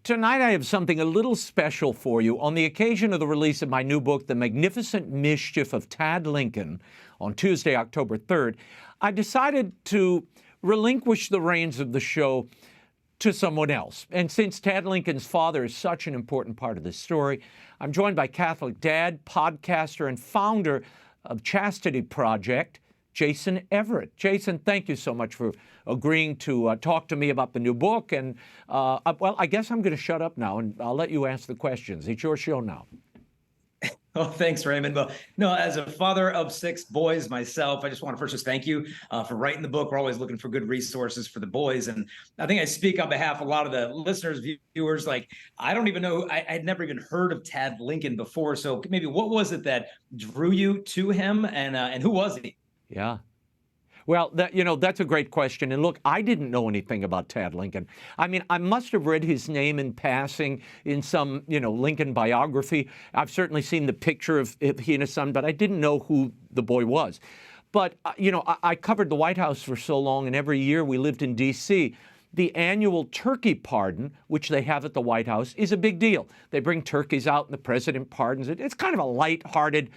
Tonight I have something a little special for you. On the occasion of the release of my new book, The Magnificent Mischief of Tad Lincoln, on Tuesday, October 3rd, I decided to relinquish the reins of the show to someone else. And since Tad Lincoln's father is such an important part of this story, I'm joined by Catholic dad, podcaster, and founder of Chastity Project, Jason Evert. Jason, thank you so much for agreeing to talk to me about the new book. And, well, I guess I'm going to shut up now, and I'll let you ask the questions. It's your show now. Oh, thanks, Raymond. Well, no, as a father of 6 boys myself, I just want to first just thank you for writing the book. We're always looking for good resources for the boys. And I think I speak on behalf of a lot of the listeners, viewers. Like, I don't even know, I'd never even heard of Tad Lincoln before. So maybe what was it that drew you to him, and who was he? Yeah. Well, that's a great question. And look, I didn't know anything about Tad Lincoln. I mean, I must have read his name in passing in some, Lincoln biography. I've certainly seen the picture of he and his son, but I didn't know who the boy was. But, I covered the White House for so long, and every year we lived in D.C., the annual turkey pardon, which they have at the White House, is a big deal. They bring turkeys out and the president pardons it. It's kind of a light-hearted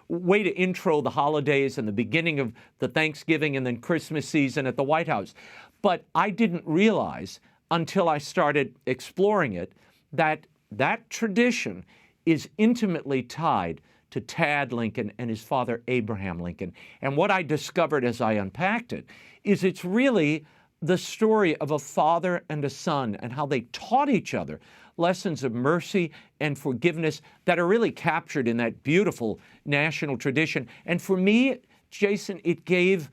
way to intro the holidays and the beginning of the Thanksgiving and then Christmas season at the White House. But I didn't realize until I started exploring it that that tradition is intimately tied to Tad Lincoln and his father, Abraham Lincoln. And what I discovered as I unpacked it is it's really the story of a father and a son and how they taught each other lessons of mercy and forgiveness that are really captured in that beautiful national tradition. And for me, Jason, it gave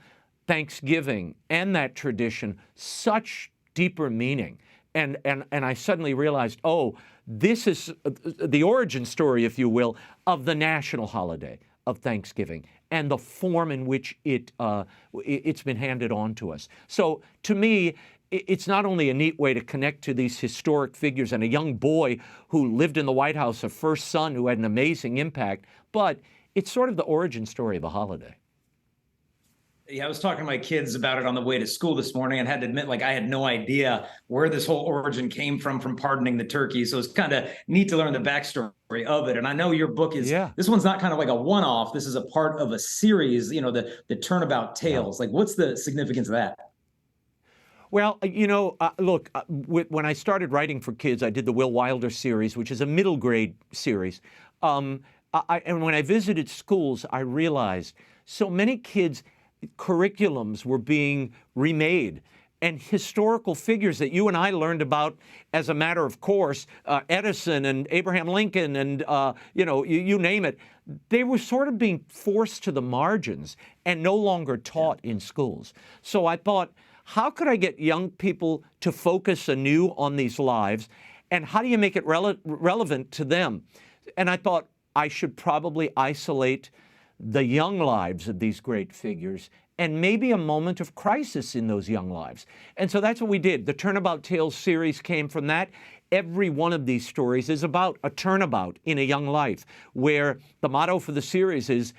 Thanksgiving and that tradition such deeper meaning. And I suddenly realized, this is the origin story, if you will, of the national holiday of Thanksgiving and the form in which it's been handed on to us. So to me, it's not only a neat way to connect to these historic figures and a young boy who lived in the White House, a first son who had an amazing impact, but it's sort of the origin story of the holiday. Yeah, I was talking to my kids about it on the way to school this morning and had to admit, I had no idea where this whole origin came from pardoning the turkey. So it's kind of neat to learn the backstory of it. And I know your book is, This one's not kind of like a one-off. This is a part of a series, the Turnabout Tales. Like, what's the significance of that? Well, look, when I started writing for kids, I did the Will Wilder series, which is a middle grade series. And when I visited schools, I realized so many kids' curriculums were being remade, and historical figures that you and I learned about as a matter of course, Edison and Abraham Lincoln and, you name it, they were sort of being forced to the margins and no longer taught in schools. So I thought, how could I get young people to focus anew on these lives, and how do you make it relevant to them? And I thought I should probably isolate the young lives of these great figures and maybe a moment of crisis in those young lives. And so that's what we did. The Turnabout Tales series came from that. Every one of these stories is about a turnabout in a young life, where the motto for the series is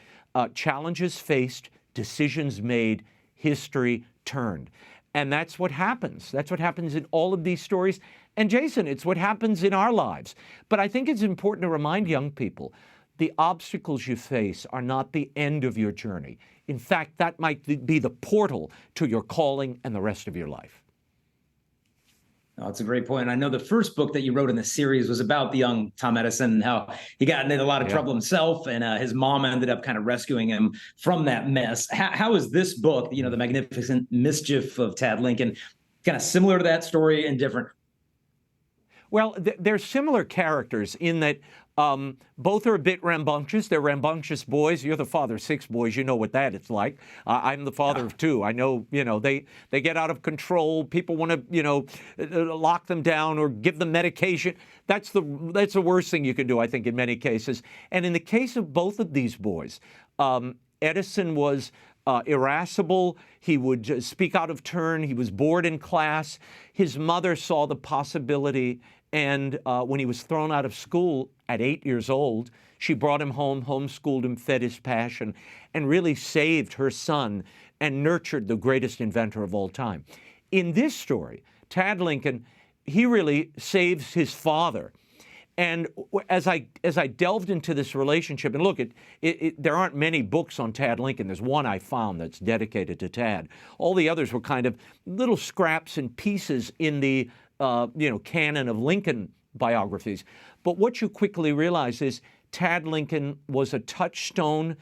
challenges faced, decisions made, history turned. And that's what happens. That's what happens in all of these stories. And Jason, it's what happens in our lives. But I think it's important to remind young people, the obstacles you face are not the end of your journey. In fact, that might be the portal to your calling and the rest of your life. Oh, that's a great point. I know the first book that you wrote in the series was about the young Tom Edison and how he got into a lot of trouble himself, and his mom ended up kind of rescuing him from that mess. How is this book, The Magnificent Mischief of Tad Lincoln, kind of similar to that story and different? Well, they're similar characters in that both are a bit rambunctious. They're rambunctious boys. You're the father of 6 boys. You know what that it's like. I'm the father of 2. I know, they get out of control. People want to, lock them down or give them medication. That's the worst thing you can do, I think, in many cases. And in the case of both of these boys, Edison was irascible. He would speak out of turn. He was bored in class. His mother saw the possibility, and when he was thrown out of school at 8 years old, she brought him home, homeschooled him, fed his passion, and really saved her son and nurtured the greatest inventor of all time. In this story, Tad Lincoln he really saves his father. And as I delved into this relationship, and look, there aren't many books on Tad Lincoln. There's one I found that's dedicated to Tad. All the others were kind of little scraps and pieces in the canon of Lincoln biographies. But what you quickly realize is Tad Lincoln was a touchstone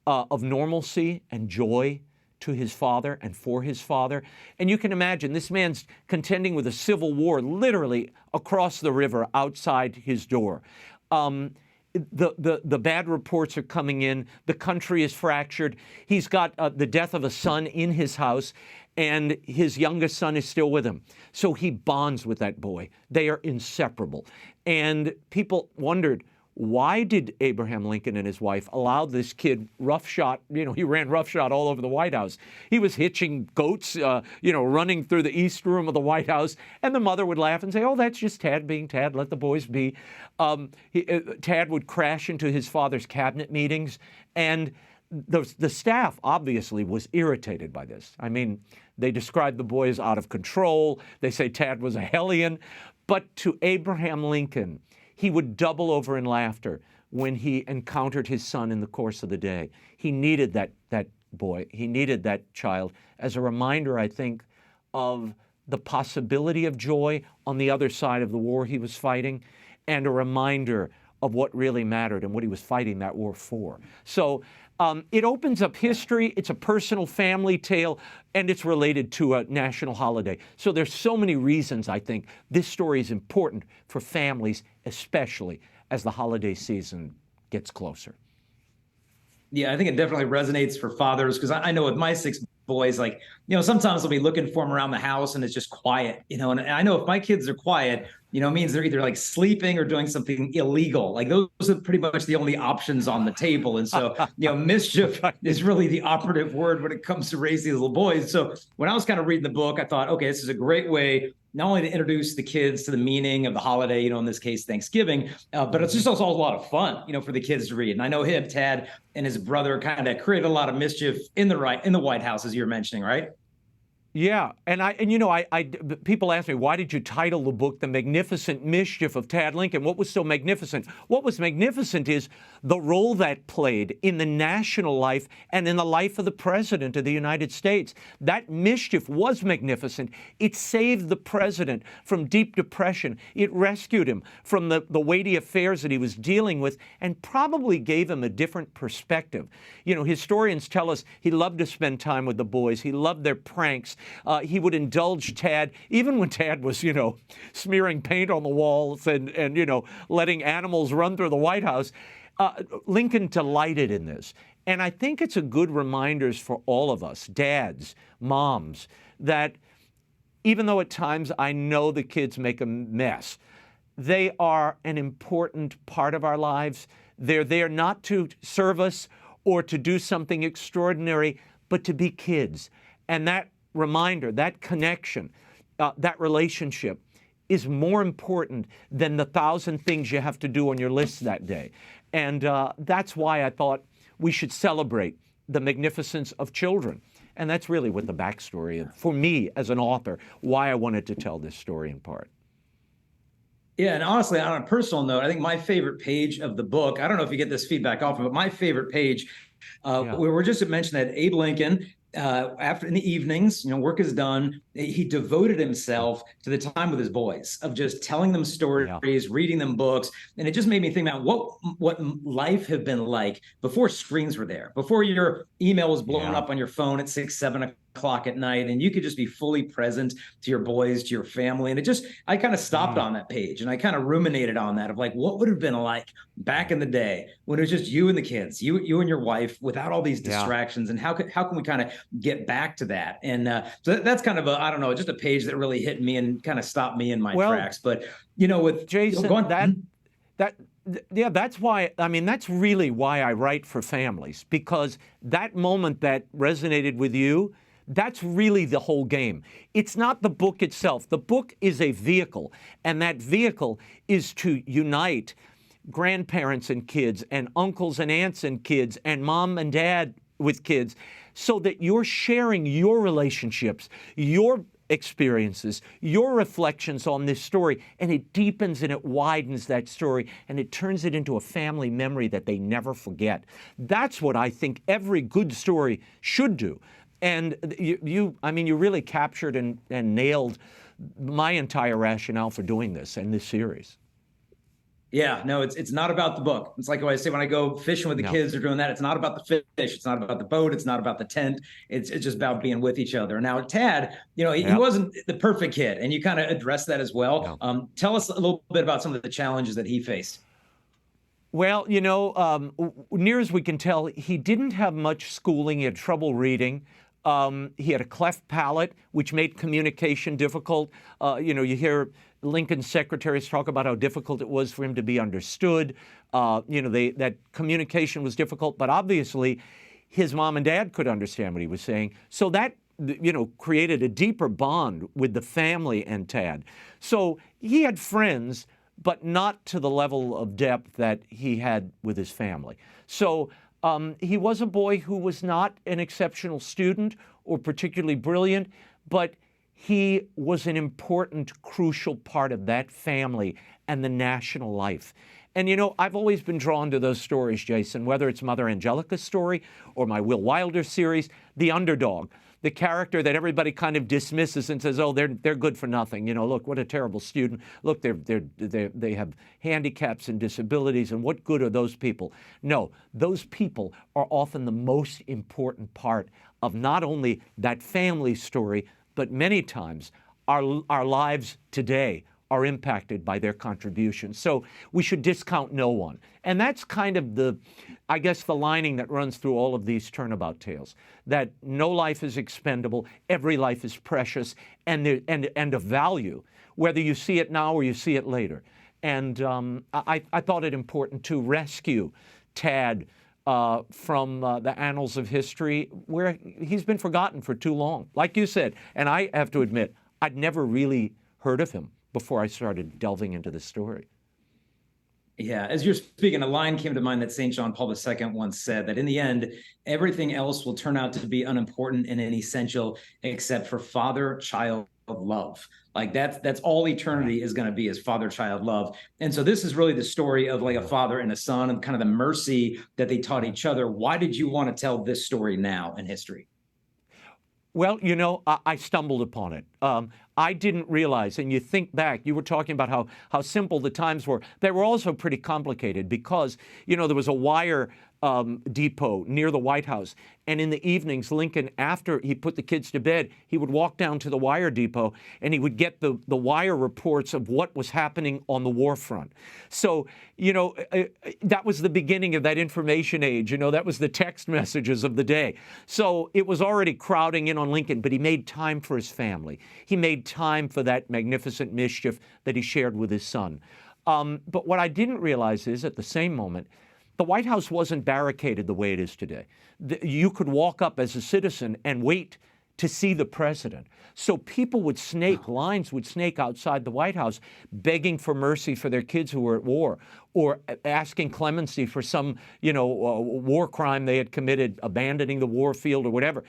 of normalcy and joy to his father and for his father. And you can imagine this man's contending with a civil war literally across the river outside his door. The bad reports are coming in. The country is fractured. He's got the death of a son in his house, and his youngest son is still with him. So he bonds with that boy. They are inseparable. And people wondered, why did Abraham Lincoln and his wife allow this kid roughshod? He ran roughshod all over the White House. He was hitching goats, running through the East Room of the White House. And the mother would laugh and say, oh, that's just Tad being Tad. Let the boys be. Tad would crash into his father's cabinet meetings. And the staff obviously was irritated by this. I mean, they described the boy as out of control. They say Tad was a hellion. But to Abraham Lincoln, he would double over in laughter when he encountered his son in the course of the day. He needed that boy. He needed that child as a reminder, I think, of the possibility of joy on the other side of the war he was fighting, and a reminder of what really mattered and what he was fighting that war for. So it opens up history. It's a personal family tale, and it's related to a national holiday. So there's so many reasons I think this story is important for families, especially as the holiday season gets closer. Yeah, I think it definitely resonates for fathers, because I know with my 6 boys, sometimes I'll be looking for them around the house and it's just quiet, and I know if my kids are quiet, it means they're either sleeping or doing something illegal. Those are pretty much the only options on the table. And so, mischief is really the operative word when it comes to raising little boys. So when I was kind of reading the book, I thought, okay, this is a great way not only to introduce the kids to the meaning of the holiday, in this case, Thanksgiving, but it's just also a lot of fun, for the kids to read. And I know him, Tad, and his brother kind of created a lot of mischief in the White House, as you were mentioning, right? Yeah, and people ask me, why did you title the book The Magnificent Mischief of Tad Lincoln? What was so magnificent? What was magnificent is the role that played in the national life and in the life of the President of the United States. That mischief was magnificent. It saved the President from deep depression. It rescued him from the weighty affairs that he was dealing with, and probably gave him a different perspective. Historians tell us he loved to spend time with the boys. He loved their pranks. He would indulge Tad, even when Tad was, smearing paint on the walls and letting animals run through the White House. Lincoln delighted in this. And I think it's a good reminder for all of us, dads, moms, that even though at times I know the kids make a mess, they are an important part of our lives. They're there not to serve us or to do something extraordinary, but to be kids. And that reminder, that connection, that relationship is more important than the 1,000 things you have to do on your list that day. And that's why I thought we should celebrate the magnificence of children. And that's really what the backstory is, for me as an author, why I wanted to tell this story in part. Yeah, and honestly, on a personal note, I think my favorite page of the book, I don't know if you get this feedback often, but my favorite page, we were just to mention that Abe Lincoln, after in the evenings, work is done, he devoted himself to the time with his boys, of just telling them stories, reading them books. And it just made me think about what life had been like before screens were there, before your email was blowing up on your phone at 6, 7 o'clock at night, and you could just be fully present to your boys, to your family. And I kind of stopped on that page and I kind of ruminated on that of what would have been like back in the day when it was just you and the kids, you and your wife, without all these distractions. And how can we kind of get back to that? And so that's kind of I don't know, just a page that really hit me and kind of stopped me in my tracks. But with Jason, that's why, that's really why I write for families, because that moment that resonated with you, that's really the whole game. It's not the book itself. The book is a vehicle, and that vehicle is to unite grandparents and kids, and uncles and aunts and kids, and mom and dad with kids, so that you're sharing your relationships, your experiences, your reflections on this story, and it deepens and it widens that story, and it turns it into a family memory that they never forget. That's what I think every good story should do. And I mean, you really captured and nailed my entire rationale for doing this and this series. Yeah, no, it's not about the book. It's like what I say when I go fishing with the kids, they're doing that. It's not about the fish. It's not about the boat. It's not about the tent. It's just about being with each other. Now, Tad, he wasn't the perfect kid, and you kind of addressed that as well. Tell us a little bit about some of the challenges that he faced. Well, near as we can tell, he didn't have much schooling. He had trouble reading. He had a cleft palate, which made communication difficult. You hear Lincoln's secretaries talk about how difficult it was for him to be understood. That communication was difficult, but obviously his mom and dad could understand what he was saying. So that, created a deeper bond with the family and Tad. So he had friends, but not to the level of depth that he had with his family. So he was a boy who was not an exceptional student or particularly brilliant, but he was an important, crucial part of that family and the national life. And I've always been drawn to those stories, Jason, whether it's Mother Angelica's story or my Will Wilder series, the underdog, the character that everybody kind of dismisses and says, oh, they're good for nothing. Look, what a terrible student. Look, they have handicaps and disabilities, and what good are those people? No, those people are often the most important part of not only that family story, but many times our lives today are impacted by their contributions. So we should discount no one. And that's kind of the lining that runs through all of these turnabout tales, that no life is expendable, every life is precious, and of value, whether you see it now or you see it later. And I thought it important to rescue Tad from the annals of history, where he's been forgotten for too long. Like you said, and I have to admit, I'd never really heard of him before I started delving into the story. Yeah, as you're speaking, a line came to mind that St. John Paul II once said, that in the end, everything else will turn out to be unimportant and inessential except for father-child love. Like that's all eternity is going to be, is father-child love. And so this is really the story of like a father and a son, and kind of the mercy that they taught each other. Why did you want to tell this story now in history? Well, I stumbled upon it. I didn't realize, and you think back, you were talking about how simple the times were. They were also pretty complicated because, there was a wire depot near the White House. And in the evenings, Lincoln, after he put the kids to bed, he would walk down to the wire depot and he would get the wire reports of what was happening on the war front. So, that was the beginning of that information age. That was the text messages of the day. So it was already crowding in on Lincoln, but he made time for his family. He made time for that magnificent mischief that he shared with his son. But what I didn't realize is, at the same moment, the White House wasn't barricaded the way it is today. You could walk up as a citizen and wait to see the president. So people would snake, lines would snake outside the White House, begging for mercy for their kids who were at war, or asking clemency for some, war crime they had committed, abandoning the war field or whatever.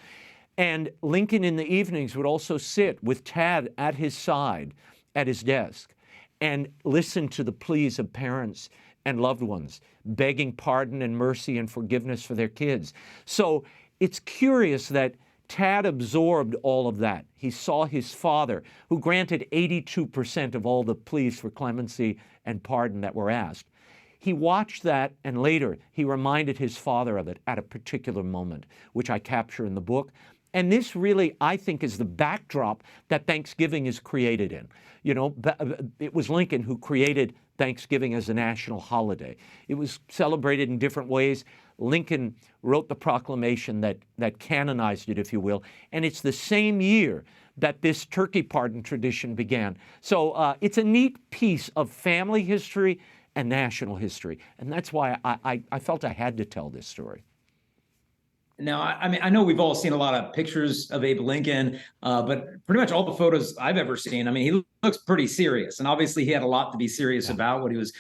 And Lincoln in the evenings would also sit with Tad at his side at his desk and listen to the pleas of parents and loved ones, begging pardon and mercy and forgiveness for their kids. So it's curious that Tad absorbed all of that. He saw his father, who granted 82% of all the pleas for clemency and pardon that were asked. He watched that, and later he reminded his father of it at a particular moment, which I capture in the book. And this really, I think, is the backdrop that Thanksgiving is created in. It was Lincoln who created Thanksgiving as a national holiday. It was celebrated in different ways. Lincoln wrote the proclamation that canonized it, if you will, and it's the same year that this turkey pardon tradition began. So it's a neat piece of family history and national history, and that's why I felt I had to tell this story. Now, I mean, I know we've all seen a lot of pictures of Abe Lincoln, but pretty much all the photos I've ever seen, I mean, he looks pretty serious, and obviously he had a lot to be serious about what he was,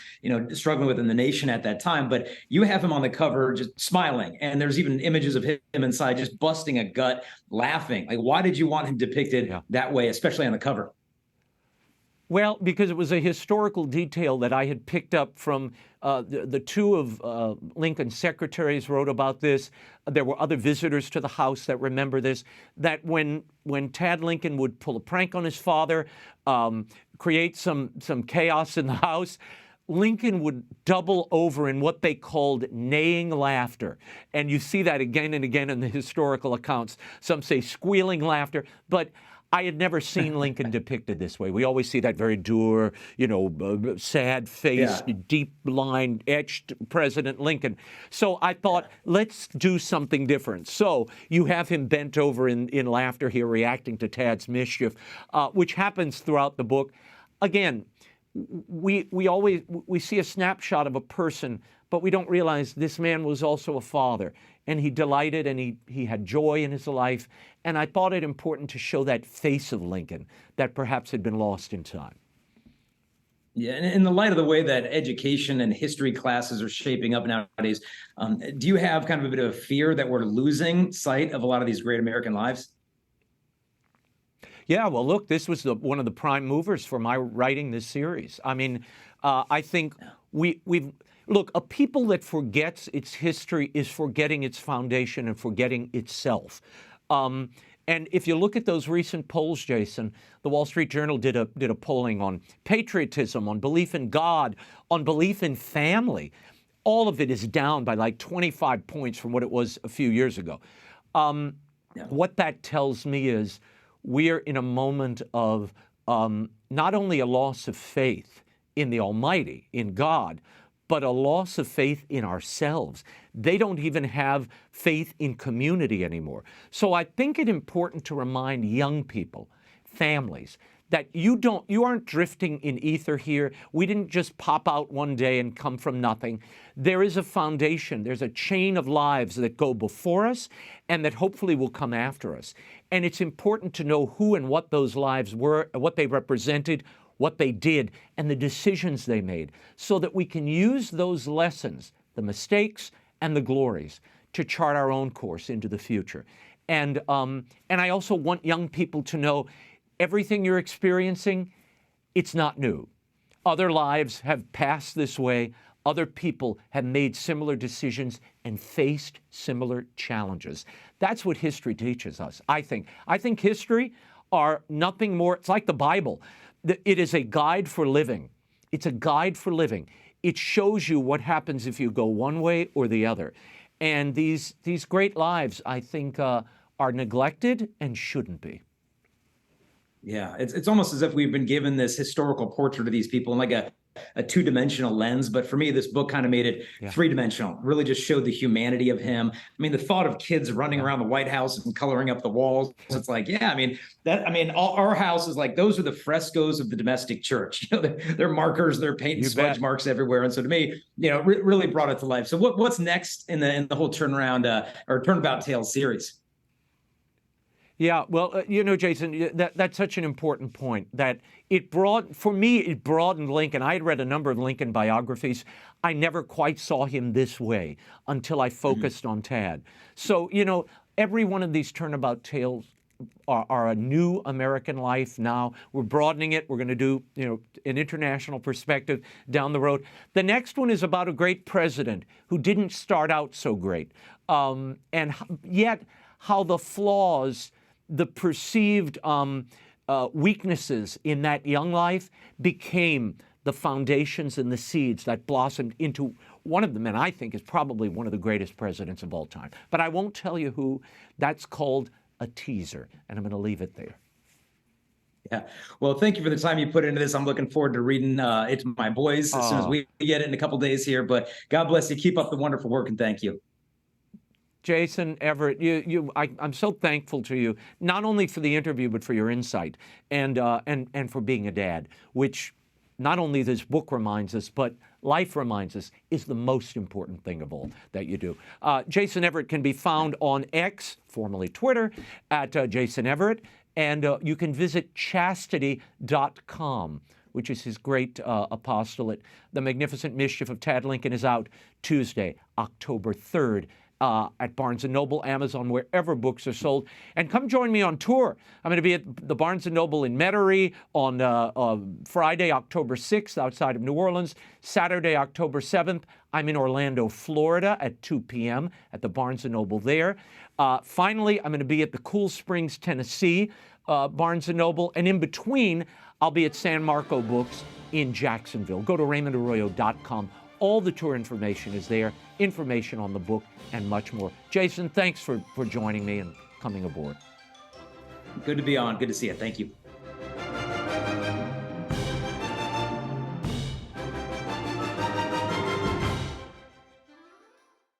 struggling with in the nation at that time. But you have him on the cover just smiling, and there's even images of him inside just busting a gut, laughing. Like, why did you want him depicted that way, especially on the cover? Well, because it was a historical detail that I had picked up from the two of Lincoln's secretaries wrote about this. There were other visitors to the house that remember this, that when Tad Lincoln would pull a prank on his father, create some chaos in the house, Lincoln would double over in what they called neighing laughter. And you see that again and again in the historical accounts. Some say squealing laughter, but I had never seen Lincoln depicted this way. We always see that very dour, sad face, deep line, etched President Lincoln. So I thought, let's do something different. So you have him bent over in laughter here, reacting to Tad's mischief, which happens throughout the book. Again, we see a snapshot of a person, but we don't realize this man was also a father, and he delighted and he had joy in his life. And I thought it important to show that face of Lincoln that perhaps had been lost in time. Yeah, and in the light of the way that education and history classes are shaping up nowadays, do you have kind of a bit of a fear that we're losing sight of a lot of these great American lives? Yeah, well, look, this was one of the prime movers for my writing this series. I mean, I think we've look, a people that forgets its history is forgetting its foundation and forgetting itself. And if you look at those recent polls, Jason, the Wall Street Journal did a polling on patriotism, on belief in God, on belief in family. All of it is down by like 25 points from what it was a few years ago. What that tells me is we're in a moment of not only a loss of faith in the Almighty, in God, but a loss of faith in ourselves. They don't even have faith in community anymore. So I think it's important to remind young people, families, that you aren't drifting in ether here. We didn't just pop out one day and come from nothing. There is a foundation. There's a chain of lives that go before us and that hopefully will come after us. And it's important to know who and what those lives were, what they represented, what they did, and the decisions they made, so that we can use those lessons, the mistakes and the glories, to chart our own course into the future. And I also want young people to know everything you're experiencing, it's not new. Other lives have passed this way. Other people have made similar decisions and faced similar challenges. That's what history teaches us, I think. I think history are nothing more, it's like the Bible. It is a guide for living. It's a guide for living. It shows you what happens if you go one way or the other. And these great lives, I think, are neglected and shouldn't be. Yeah, it's almost as if we've been given this historical portrait of these people in like a two-dimensional lens. But for me, this book kind of made it three-dimensional, really just showed the humanity of him. I mean, the thought of kids running around the White House and coloring up the walls, it's like, all our house is like, those are the frescoes of the domestic church. They're markers, they're paint and smudge marks everywhere. And so to me, really brought it to life. So what's next in the whole or Turnabout Tales series? Yeah, well, Jason, that's such an important point, that for me, it broadened Lincoln. I had read a number of Lincoln biographies. I never quite saw him this way until I focused on Tad. So, every one of these Turnabout Tales are a new American life now. We're broadening it. We're going to do, an international perspective down the road. The next one is about a great president who didn't start out so great, and yet how the flaws, the perceived weaknesses in that young life became the foundations and the seeds that blossomed into one of them, and I think is probably one of the greatest presidents of all time. But I won't tell you who. That's called a teaser, and I'm going to leave it there. Yeah. Well, thank you for the time you put into this. I'm looking forward to reading it to my boys as soon as we get it in a couple days here. But God bless you. Keep up the wonderful work, and thank you. Jason, Everett, I'm so thankful to you, not only for the interview, but for your insight and for being a dad, which not only this book reminds us, but life reminds us, is the most important thing of all that you do. Jason Evert can be found on X, formerly Twitter, at Jason Evert, and you can visit chastity.com, which is his great apostolate. The Magnificent Mischief of Tad Lincoln is out Tuesday, October 3rd. At Barnes & Noble, Amazon, wherever books are sold. And come join me on tour. I'm going to be at the Barnes & Noble in Metairie on Friday, October 6th, outside of New Orleans. Saturday, October 7th, I'm in Orlando, Florida at 2 p.m. at the Barnes & Noble there. Finally, I'm going to be at the Cool Springs, Tennessee, Barnes & Noble. And in between, I'll be at San Marco Books in Jacksonville. Go to RaymondArroyo.com. All the tour information is there, information on the book, and much more. Jason, thanks for joining me and coming aboard. Good to be on. Good to see you. Thank you.